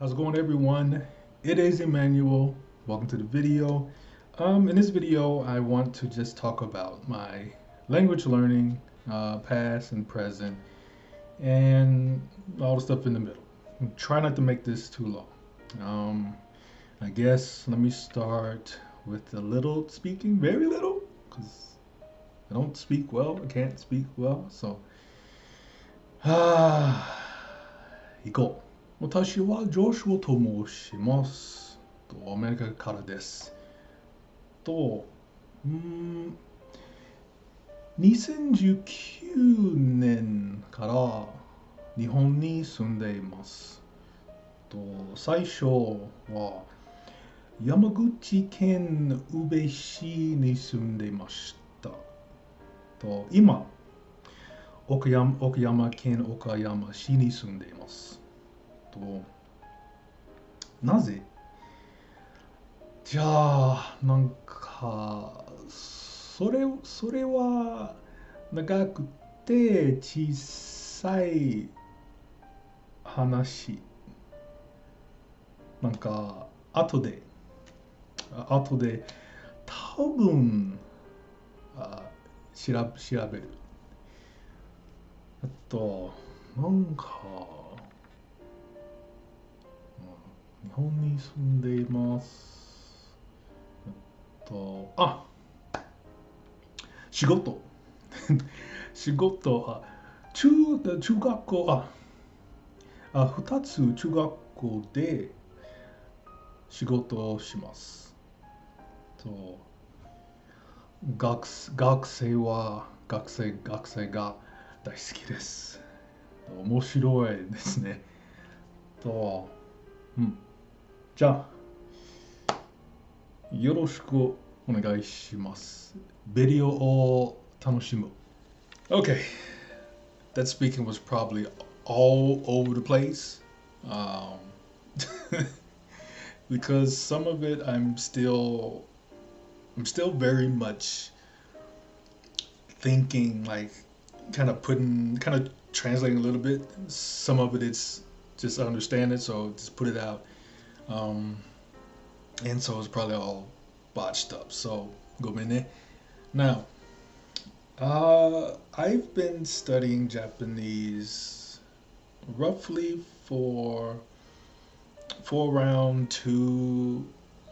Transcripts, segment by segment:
How's it going, everyone? It is Emmanuel. Welcome to the video. In this video, I want to just talk about my language learning, past and present, and all the stuff in the middle. Try not to make this too long. I guess let me start with a little speaking, very little, because I don't speak well. I can't speak well, so行こう。私はジョシュと申します。アメリカからです。うん、2019年から日本に住んでいます。最初は山口県宇部市に住んでいました。今、岡山県岡山市に住んでいます。なぜじゃあ、それは長くて小さい話。後で、多分、あ調べる。あと、日本に住んでいます。あ、仕事。仕事、中学校、2つ中学校で仕事をします。学生が大好きです。面白いですね。じゃあ、よろしくお願いします。ビデオを楽しむ。Okay, that speaking was probably all over the place. Um, because some of it I'm still very much thinking, like kind of translating a little bit. Some of it it's just understand it, so just put it out. Um, and so it's probably all botched up. So go in. Now, I've been studying Japanese roughly for around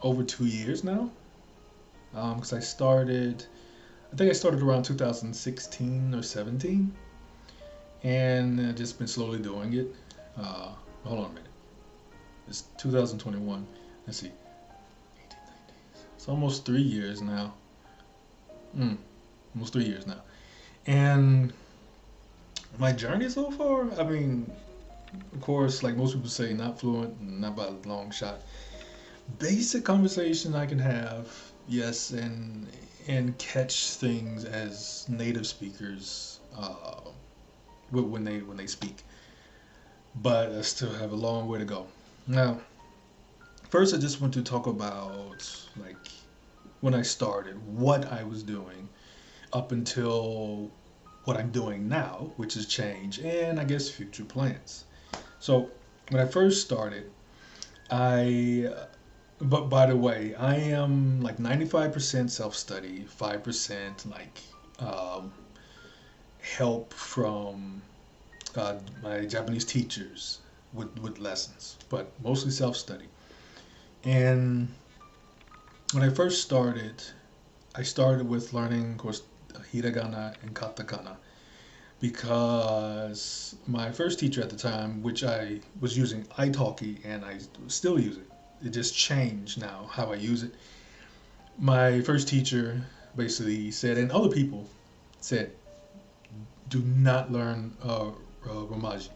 over 2 years now. Because I think I started around 2016 or 17, and I've just been slowly doing it. Hold on a minute. It's 2021. Let's see. It's almost 3 years now. Almost 3 years now. And my journey so far, I mean, of course, like most people say, not fluent, not by a long shot. Basic conversation I can have, yes, and catch things as native speakers when they speak. But I still have a long way to go. Now, first, I just want to talk about like when I started, what I was doing up until what I'm doing now, which is change, and I guess future plans. So when I first started, I but by the way, I am like 95% self-study, 5% like um, help from my Japanese teachers with lessons, but mostly self-study. And when I first started, I started with learning, of course, hiragana and katakana because my first teacher at the time, which I was using italki and I still use it. It just changed now how I use it. My first teacher basically said, and other people said, do not learn Romaji.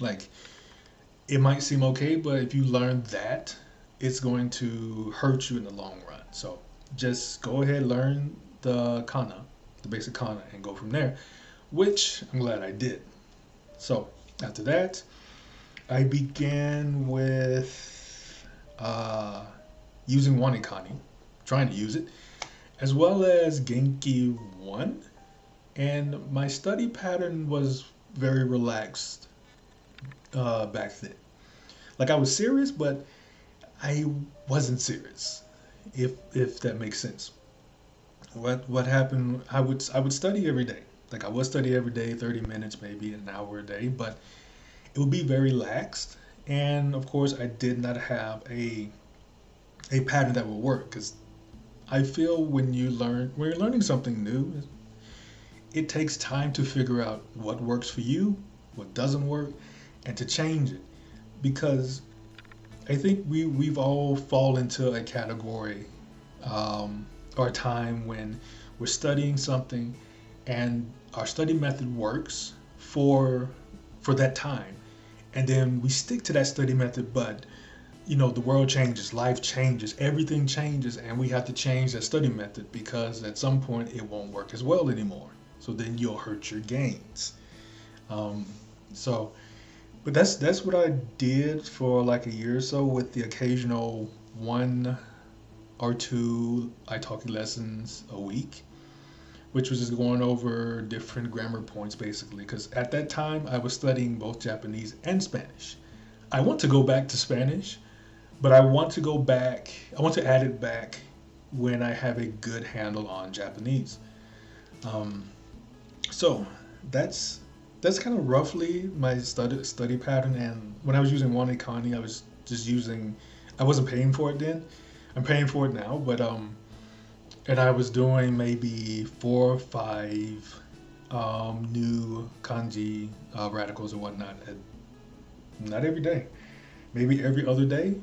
Like, it might seem okay, but if you learn that, it's going to hurt you in the long run. So just go ahead, learn the kana, the basic kana, and go from there, which I'm glad I did. So after that, I began with using Wanikani, trying to use it, as well as Genki 1. And my study pattern was very relaxed back then. Like I was serious, but I wasn't serious. If that makes sense. What happened? I would study every day. Like I would study every day, 30 minutes, maybe an hour a day, but it would be very laxed. And of course, I did not have a pattern that would work because I feel when you're learning something new, it takes time to figure out what works for you, what doesn't work, and to change it. Because I think we've all fall into a category or a time when we're studying something and our study method works for that time, and then we stick to that study method, but the world changes, life changes, everything changes, and we have to change that study method because at some point it won't work as well anymore. So then you'll hurt your gains. Um, so, but that's what I did for like a year or so with the occasional one or two italki lessons a week, which was just going over different grammar points basically. Because at that time I was studying both Japanese and Spanish. I want to go back to Spanish, but I want to go back. I want to add it back when I have a good handle on Japanese. Um, so that's that's kind of roughly my study pattern. And when I was using One Economy, I was just using. I wasn't paying for it then. I'm paying for it now, but and I was doing maybe 4 or 5 new kanji radicals and whatnot. Not every day, maybe every other day.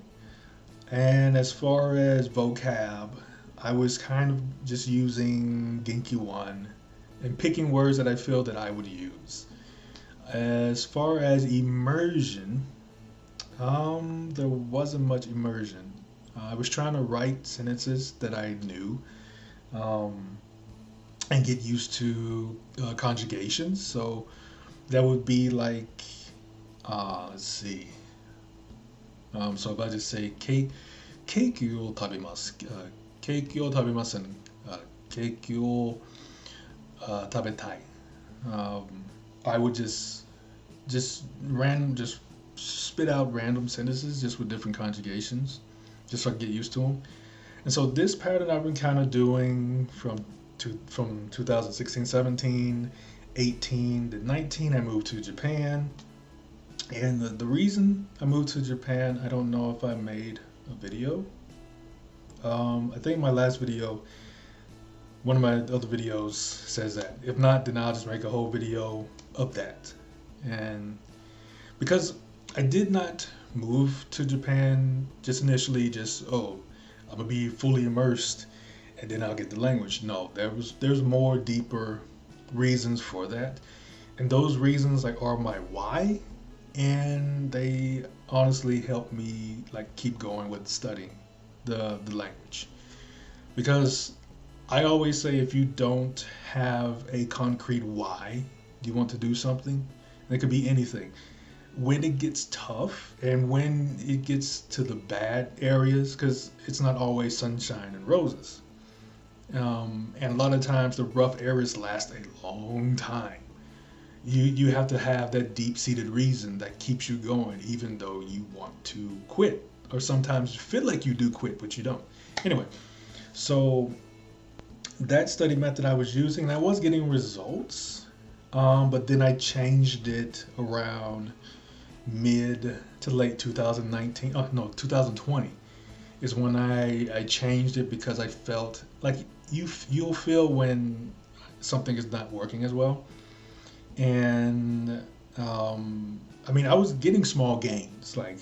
And as far as vocab, I was kind of just using Genki One and picking words that I feel that I would use. As far as immersion, there wasn't much immersion. I was trying to write sentences that I knew um, and get used to conjugations. So that would be like, let's see. So if I just say cakeを食べます、ケーキを食べません、ケーキを食べたい. Um, I would just spit out random sentences just with different conjugations, just so I can get used to them. And so this pattern I've been kind of doing from 2016, 17, 18 to 19. I moved to Japan, and the reason I moved to Japan, I don't know if I made a video. I think my last video, one of my other videos says that. If not, then I'll just make a whole video of that. And because I did not move to Japan just initially, just I'm gonna be fully immersed and then I'll get the language. No, there's more deeper reasons for that, and those reasons like are my why, and they honestly help me like keep going with studying the language. Because I always say if you don't have a concrete why you want to do something, and it could be anything, when it gets tough and when it gets to the bad areas, because it's not always sunshine and roses. And a lot of times the rough areas last a long time. You have to have that deep-seated reason that keeps you going, even though you want to quit, or sometimes you feel like you do quit, but you don't. Anyway, so that study method I was using, and I was getting results, but then I changed it around mid to late 2019. Oh no, 2020 is when I changed it because I felt like you'll feel when something is not working as well. And I mean, I was getting small gains, like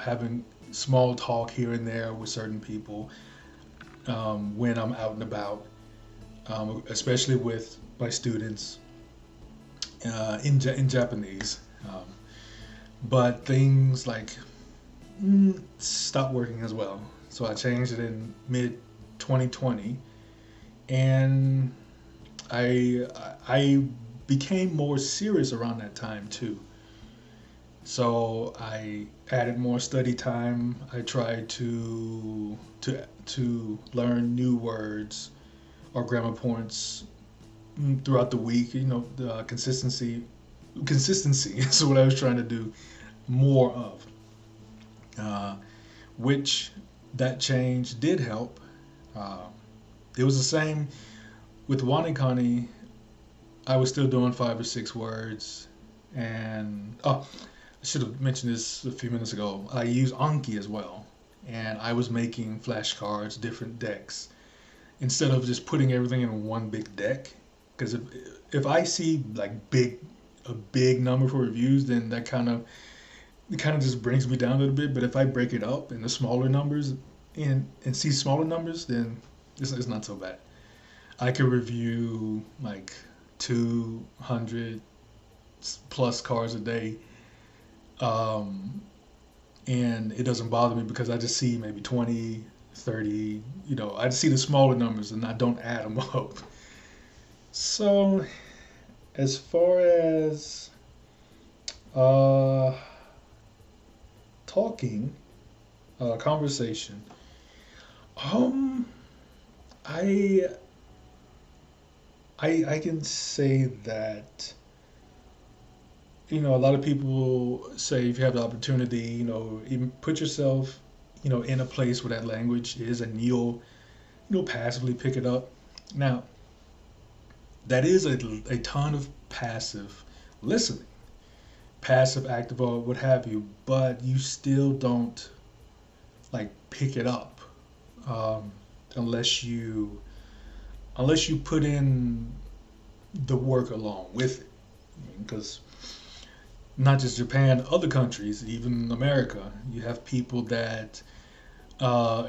having small talk here and there with certain people when I'm out and about, especially with my students in Japanese. But things like stopped working as well. So I changed it in mid 2020, and I became more serious around that time too. So I added more study time. I tried to learn new words or grammar points throughout the week. The consistency is what I was trying to do more of. uh, which that change did help. Uh, it was the same with Wanikani. I was still doing 5 or 6 words, and I should have mentioned this a few minutes ago. I use Anki as well, and I was making flashcards, different decks, instead of just putting everything in one big deck. Because if I see like a big number for reviews, then that kind of just brings me down a little bit. But if I break it up into smaller numbers and see smaller numbers, then it's not so bad. I could review like 200 plus cars a day, um, and it doesn't bother me because I just see maybe 20, 30. I just see the smaller numbers and I don't add them up. So as far as uh, talking, conversation, um, I I can say that a lot of people say if you have the opportunity, even put yourself, in a place where that language is, and you'll passively pick it up. Now, that is a ton of passive listening, passive, active, or what have you, but you still don't like pick it up um, unless you put in the work along with it. Because not just Japan, other countries, even America, you have people that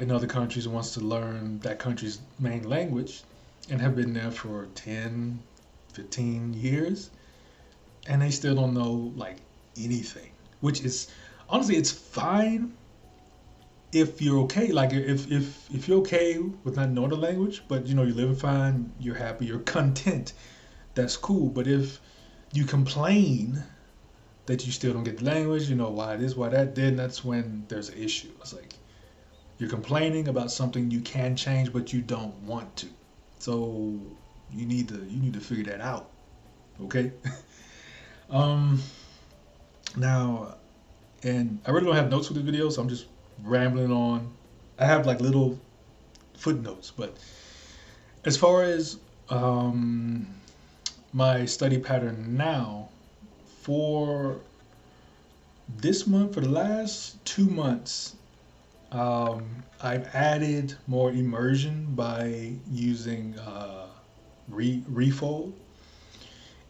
in other countries wants to learn that country's main language and have been there for 10, 15 years, and they still don't know like anything, which is honestly, it's fine if you're okay. Like if you're okay with not knowing the language, but you're living fine, you're happy, you're content, that's cool. But if you complain that you still don't get the language, why this, why that, then that's when there's an issue. It's like you're complaining about something you can change, but you don't want to. So you need to figure that out. Okay. um. Now, and I really don't have notes for this video, so I'm just rambling on. I have like little footnotes, but as far as um, my study pattern now, for this month, for the last 2 months, I've added more immersion by using Refold.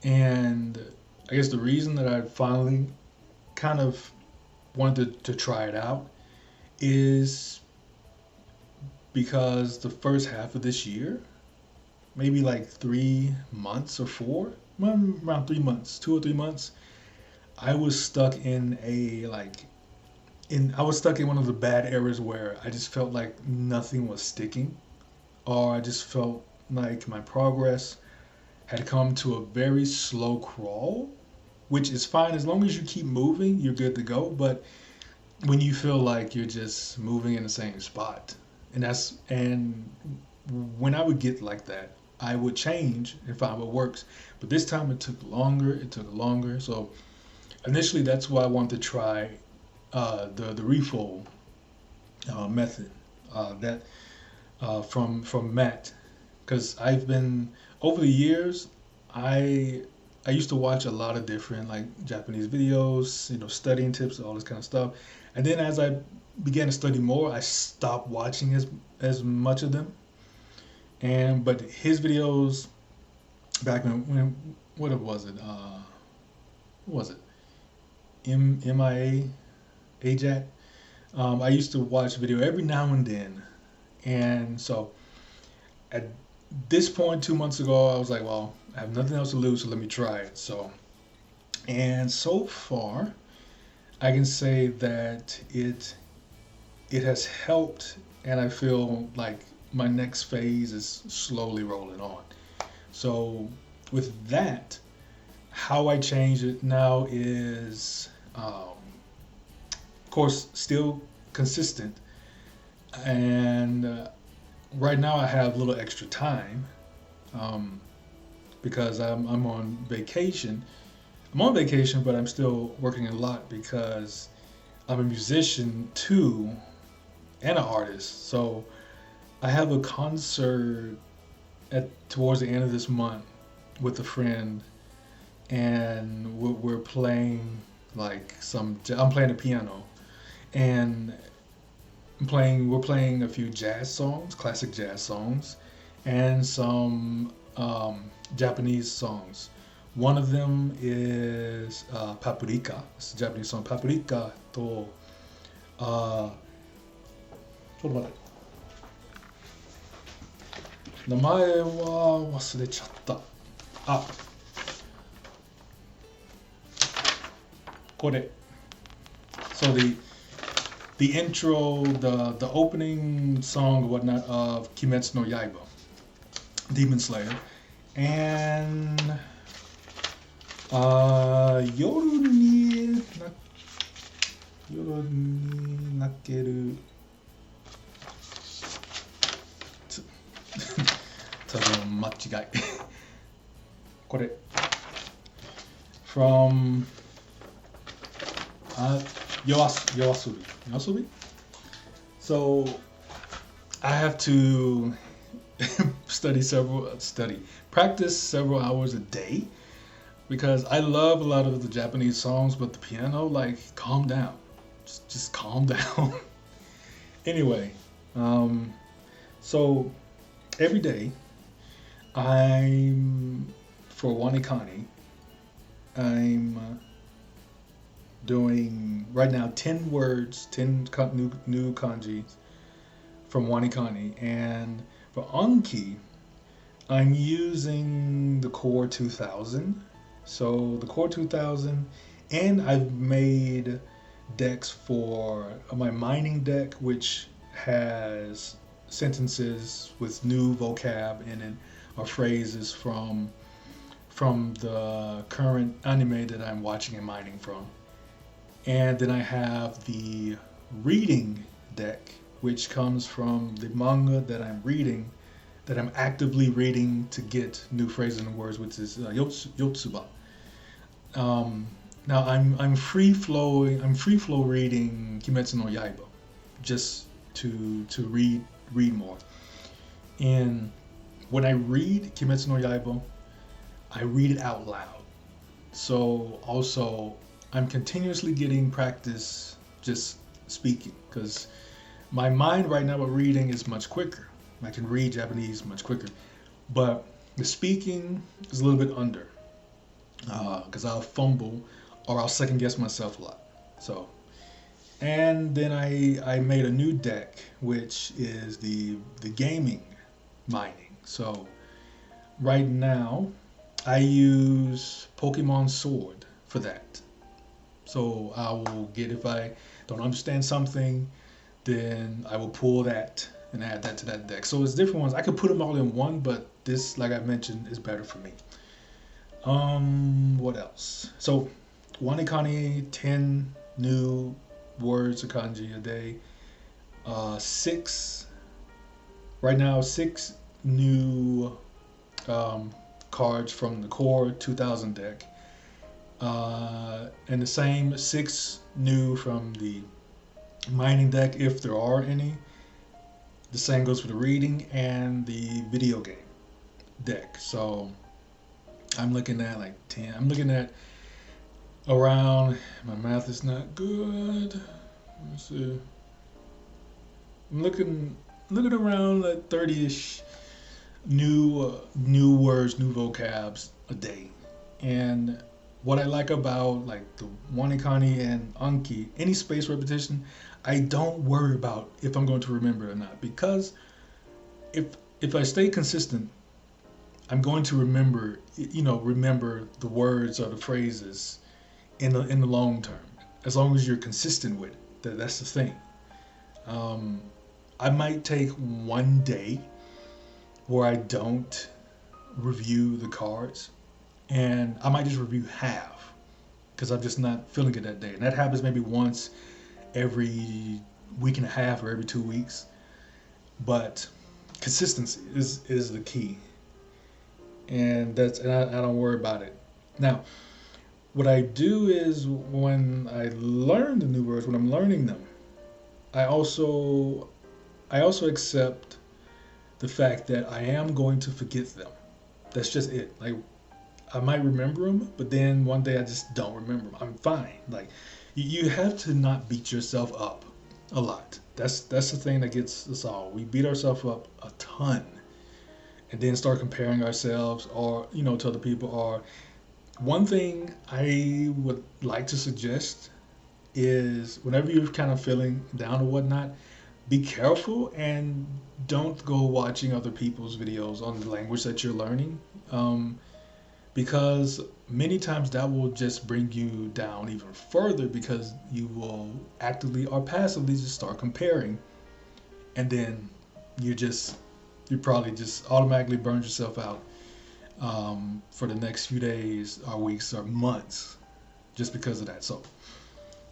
And I guess the reason that I finally kind of wanted to try it out is because the first half of this year, maybe like 3 months or four, around 3 months, 2 or 3 months, I was stuck in I was stuck in one of the bad areas where I just felt like nothing was sticking, or I just felt like my progress had come to a very slow crawl, which is fine as long as you keep moving, you're good to go. But when you feel like you're just moving in the same spot, and when I would get like that, I would change and find what works. But this time it took longer. It took longer. So initially, that's why I wanted to try the refold method that from Matt, because I've been over the years, I I used to watch a lot of different like Japanese videos, studying tips, all this kind of stuff, and then as I began to study more, I stopped watching as much of them. And but his videos back when what was it? What was it? MIA AJAC. I used to watch video every now and then, and so at this point, 2 months ago, I was like, well, I have nothing else to lose, so let me try it. And so far, I can say that it has helped, and I feel like my next phase is slowly rolling on. So with that, how I change it now is, of course, still consistent, and right now I have a little extra time um, because I'm on vacation. I'm on vacation, but I'm still working a lot because I'm a musician too and an artist. So I have a concert at towards the end of this month with a friend, and we're playing like some. I'm playing the piano, and we're playing a few jazz songs, classic jazz songs, and some Japanese songs. One of them is Paprika. It's a Japanese song. Paprika toちょっと待って。名前は忘れちゃった。あ、これ。So the intro, the opening song or whatnot of Kimetsu no Yaiba, Demon Slayer, and 夜に泣ける多分間違いこれ from Yoasobi. So I have to practice several hours a day because I love a lot of the Japanese songs, but the piano, like, calm down. Just calm down. Anyway, so every day for Wanikani, I'm doing right now 10 words, 10 new kanjis from Wanikani. And for Anki, I'm using the Core 2000. So the Core 2000, and I've made decks for my mining deck, which has sentences with new vocab in it or phrases from the current anime that I'm watching and mining from. And then I have the reading deck, which comes from the manga that I'm reading, that I'm actively reading to get new phrases and words, which is Yotsuba. Now I'm free flow reading Kimetsu no Yaiba, just to read more. And when I read Kimetsu no Yaiba, I read it out loud. So also I'm continuously getting practice just speaking, because my mind right now with reading is much quicker. I can read Japanese much quicker, but the speaking is a little bit under, because I'll fumble or I'll second guess myself a lot. So, and then I made a new deck, which is the gaming mining. So right now I use Pokemon Sword for that. So I will get, if I don't understand something, then I will pull that and add that to that deck. So it's different ones. I could put them all in one, but this, like I mentioned, is better for me. What else? So Wanikani, 10 new words of kanji a day. Six new cards from the Core 2000 deck. And the same 6 new from the mining deck, if there are any. The same goes for the reading and the video game deck. So I'm looking at like 10. I'm looking at around, my math is not good. Let's see. I'm looking around like 30-ish new words, new vocabs a day. And what I like about like the Wanikani and Anki, any space repetition, I don't worry about if I'm going to remember it or not, because if I stay consistent, I'm going to remember the words or the phrases in the long term, as long as you're consistent with it. That's the thing. I might take one day where I don't review the cards, and I might just review half because I'm just not feeling it that day. And that happens maybe once every week and a half or every 2 weeks. But consistency is the key, and I don't worry about it. Now, what I do is when I learn the new words, when I'm learning them, I also I also accept the fact that I am going to forget them. That's just it. Like I might remember them, but then one day I just don't remember them. I'm fine. Like you have to not beat yourself up a lot. That's the thing that gets us all. We beat ourselves up a ton, and then start comparing ourselves, or to other people. Or one thing I would like to suggest is whenever you're kind of feeling down or whatnot, be careful and don't go watching other people's videos on the language that you're learning. Um, because many times that will just bring you down even further because you will actively or passively just start comparing, and then you probably just automatically burn yourself out for the next few days or weeks or months just because of that. So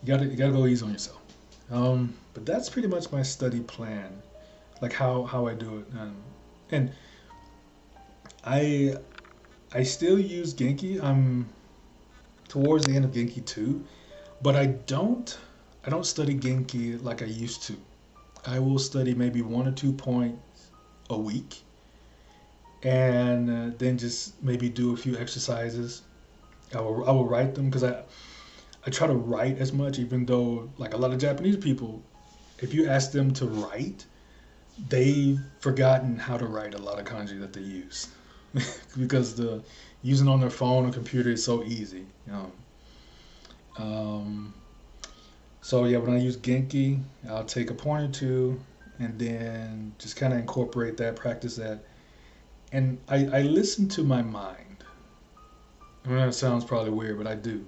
you gotta go easy on yourself. But that's pretty much my study plan, like how I do it. And I I still use Genki. I'm towards the end of Genki 2, but I don't study Genki like I used to. I will study maybe 1 or 2 points a week, and then just maybe do a few exercises. I will write them because I try to write as much, even though like a lot of Japanese people, if you ask them to write, they've forgotten how to write a lot of kanji that they use because the using on their phone or computer is so easy. Um, so yeah, when I use Genki, I'll take a point or two, and then just kind of incorporate that, practice that, and I listen to my mind. I mean, that sounds probably weird, but I do.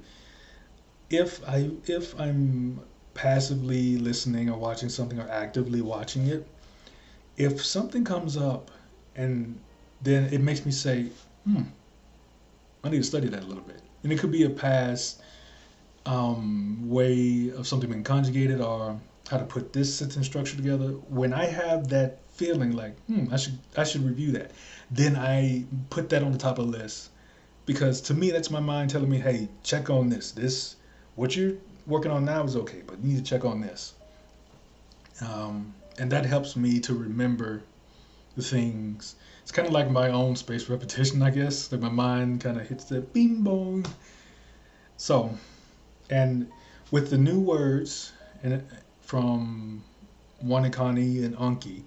If I'm passively listening or watching something or actively watching it, if something comes up and then it makes me say, hmm, I need to study that a little bit. And it could be a past way of something being conjugated or how to put this sentence structure together. When I have that feeling like, I should review that, then I put that on the top of the list because to me that's my mind telling me, hey, check on this. This what you're working on now is okay, but you need to check on this. And that helps me to remember the things. It's kind of like my own spaced repetition, I guess. Like my mind kind of hits that bing bong. So, and with the new words and from Wanakani and Anki,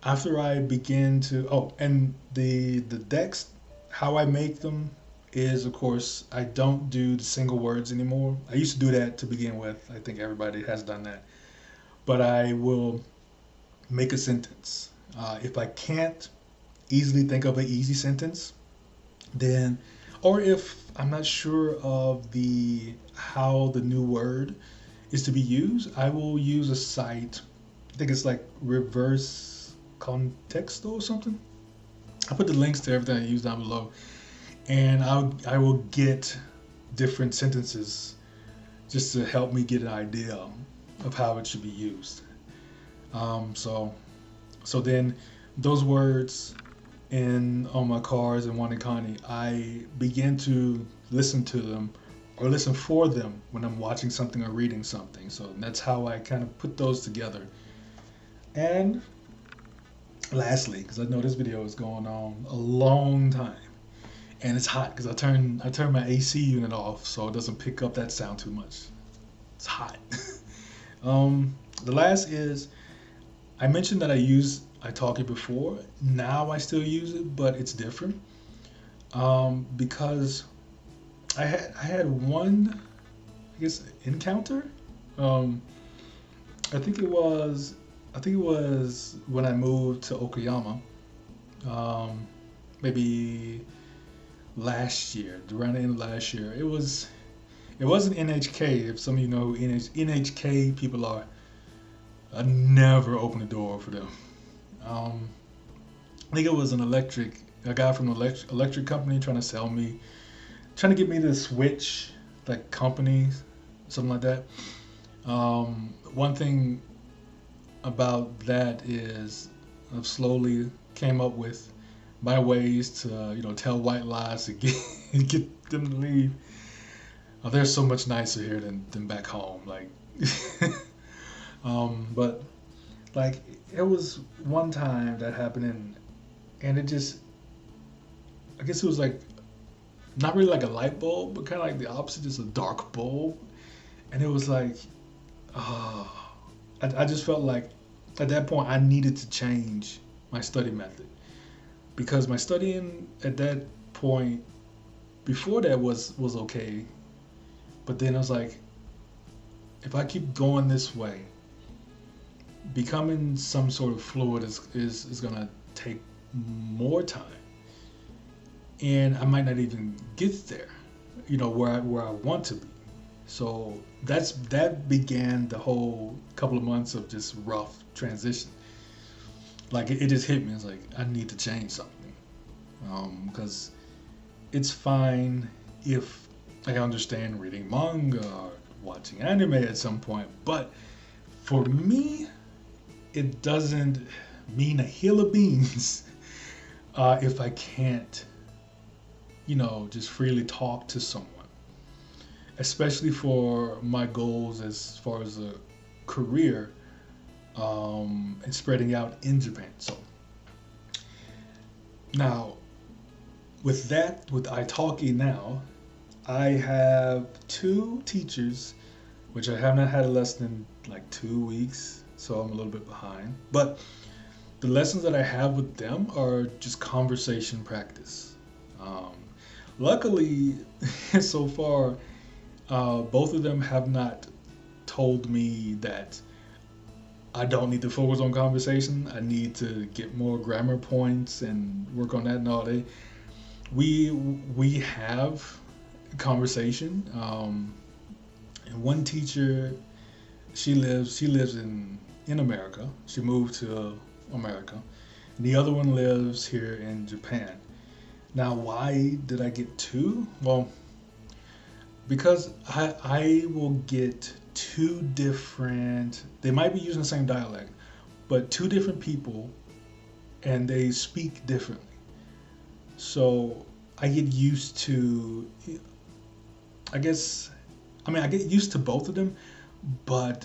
after I begin to and the decks, how I make them is of course I don't do the single words anymore. I used to do that to begin with. I think everybody has done that. But I will make a sentence. If I can't easily think of an easy sentence, then, or if I'm not sure of the how the new word is to be used, I will use a site. I think it's like reverse context or something. I'll put the links to everything I use down below, and I will get different sentences just to help me get an idea of how it should be used. So then those words in on my cards in Wanakani, I begin to listen to them or listen for them when I'm watching something or reading something. So that's how I kind of put those together. And lastly, because I know this video is going on a long time, and it's hot because I turn my AC unit off so it doesn't pick up that sound too much. It's hot. The last is I mentioned that I use italki before. Now I still use it, but it's different because I had one, I guess, encounter. Um, I think it was when I moved to Okayama, um, maybe last year, around the end of last year. It wasn't NHK. If some of you know who NHK people are, I never opened the door for them. Um, I think it was a guy from an electric company trying to get me to switch like companies, something like that. One thing about that is I've slowly came up with my ways to tell white lies to get get them to leave. Oh, they're so much nicer here than back home. Like, but like it was one time that happened, and it just, I guess it was like not really like a light bulb, but kind of like the opposite, just a dark bulb. And it was like, oh, I just felt like at that point I needed to change my study method because my studying at that point before that was okay, but then I was like, if I keep going this way, becoming some sort of fluid is gonna take more time, and I might not even get there, where I want to be. So that began the whole couple of months of just rough transition. Like it just hit me. It's like I need to change something, because it's fine if I understand reading manga or watching anime at some point, but for me, it doesn't mean a hill of beans if I can't, just freely talk to someone, especially for my goals as far as a career, and spreading out in Japan. So now, with that, with italki now, I have two teachers, which I have not had a lesson in like 2 weeks, so I'm a little bit behind. But the lessons that I have with them are just conversation practice. Um, Luckily, so far, both of them have not told me that I don't need to focus on conversation. I need to get more grammar points and work on that. No, we have conversation. And one teacher, she lives in America. She moved to America. And the other one lives here in Japan. Now, why did I get two? Well, because I will get two different. They might be using the same dialect, but two different people, and they speak differently. So I get used to, I guess, I get used to both of them, but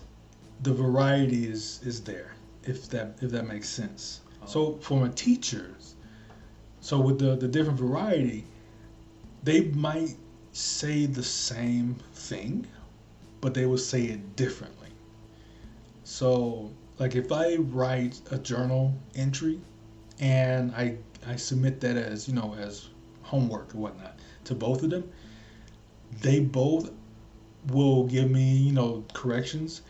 the variety is there, if that makes sense. So for my teachers, so with the different variety, they might say the same thing, but they will say it differently. So like if I write a journal entry and I submit that as as homework or whatnot to both of them, they both will give me corrections,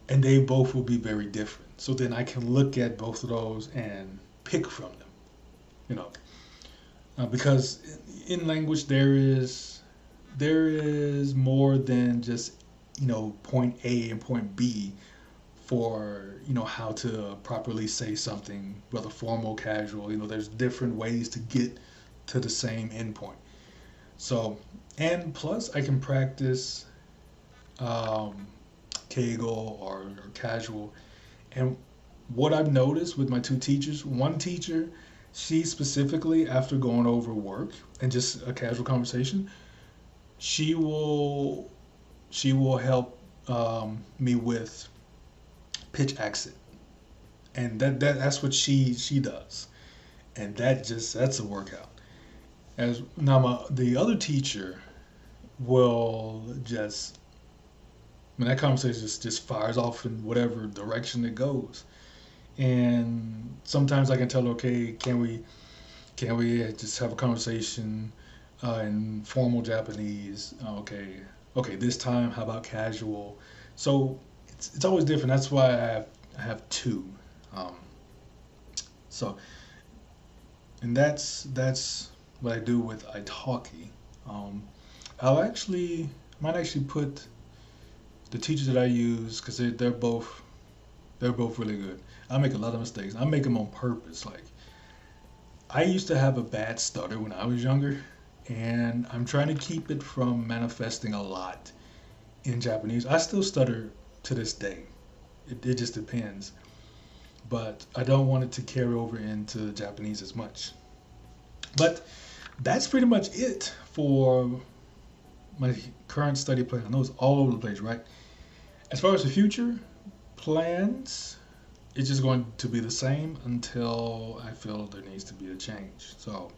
and they both will be very different. So then I can look at both of those and pick from them, you know, because in language there is more than just point A and point B for how to properly say something, whether formal, casual. There's different ways to get to the same endpoint. So, and plus I can practice um, Kegel or casual. And what I've noticed with my two teachers, one teacher, she specifically, after going over work and just a casual conversation, she will help me with pitch accent, and that's what she does, and that's a workout. As now, the other teacher will just, when that conversation just fires off in whatever direction it goes, and sometimes I can tell her, okay, can we just have a conversation in formal Japanese? Okay, this time how about casual? So it's always different. That's why I have two. Um, so and that's what I do with italki. Um, might actually put the teachers that I use, because they're both really good. I make a lot of mistakes. I make them on purpose. Like, I used to have a bad stutter when I was younger, and I'm trying to keep it from manifesting a lot in Japanese. I still stutter to this day. It just depends. But I don't want it to carry over into Japanese as much. But that's pretty much it for my current study plan, I know it's all over the place, right? As far as the future plans, it's just going to be the same until I feel there needs to be a change. So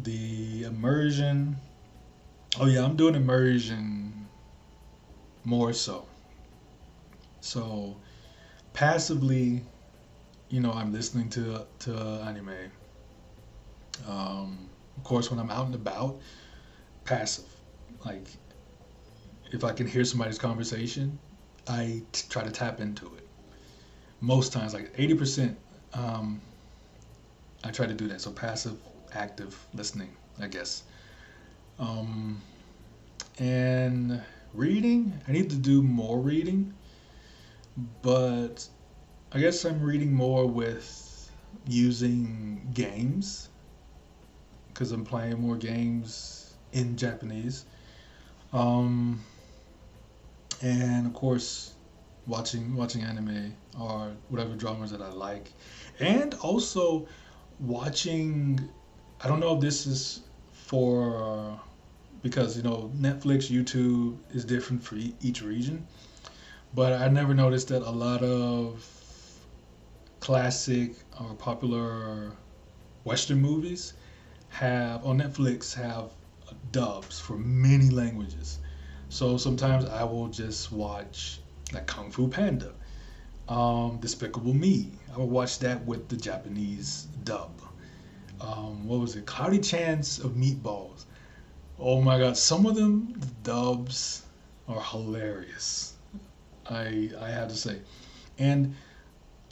the immersion, oh yeah, I'm doing immersion more so. So passively, I'm listening to anime. Of course, when I'm out and about, passive. Like if I can hear somebody's conversation, try to tap into it. Most times, like 80%, I try to do that. So passive, active listening, I guess. Um, and reading, I need to do more reading, but I guess I'm reading more with using games because I'm playing more games in Japanese. Um, and of course, watching anime or whatever dramas that I like, and also watching. I don't know if this is for because Netflix, YouTube is different for each region, but I never noticed that a lot of classic or popular Western movies have on Netflix have dubs for many languages. So sometimes I will just watch like Kung Fu Panda, Despicable Me. I will watch that with the Japanese dub. What was it? Cloudy Chance of Meatballs. Oh my God, some of them dubs are hilarious. I have to say. And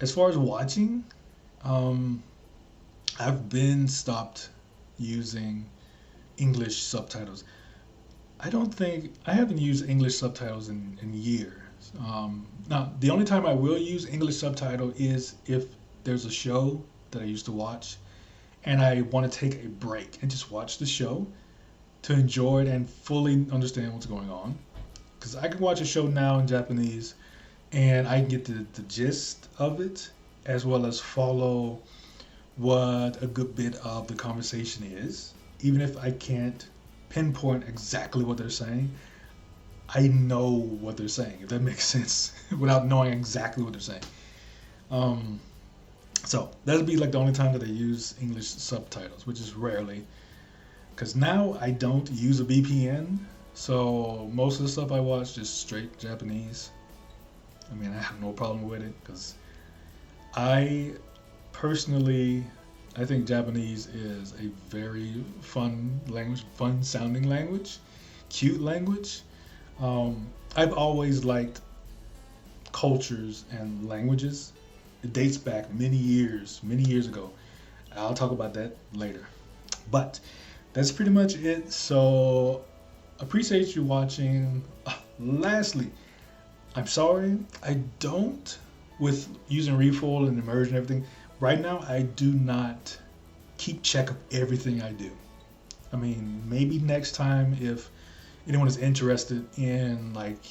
as far as watching, um, I've been stopped using English subtitles. I don't think I haven't used English subtitles in years. Now, the only time I will use English subtitle is if there's a show that I used to watch and I want to take a break and just watch the show to enjoy it and fully understand what's going on. Because I can watch a show now in Japanese and I can get the gist of it as well as follow what a good bit of the conversation is. Even if I can't pinpoint exactly what they're saying, I know what they're saying, if that makes sense, without knowing exactly what they're saying. Um, so that'd be like the only time that I use English subtitles, which is rarely, because now I don't use a VPN. So most of the stuff I watch is straight Japanese. I mean, I have no problem with it because I personally, I think Japanese is a very fun language, fun sounding language, cute language. I've always liked cultures and languages. It dates back many years ago. I'll talk about that later. But that's pretty much it. So appreciate you watching. Lastly, I'm sorry I don't with using Refold and immersion and everything. Right now, I do not keep check of everything I do. I mean, maybe next time if anyone is interested in like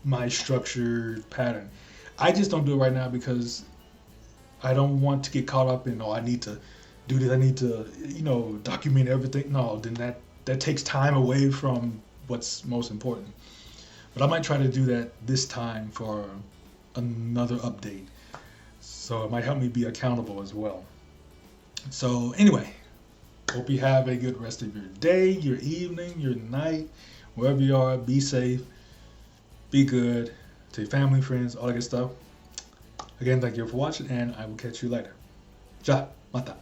my structured pattern. I just don't do it right now because I don't want to get caught up in, oh, I need to do this, I need to, document everything. No, then that takes time away from what's most important. But I might try to do that this time for another update. So it might help me be accountable as well. So anyway, hope you have a good rest of your day, your evening, your night, wherever you are. Be safe, be good to your family, friends, all that good stuff. Again, thank you for watching, and I will catch you later. Ja, mata.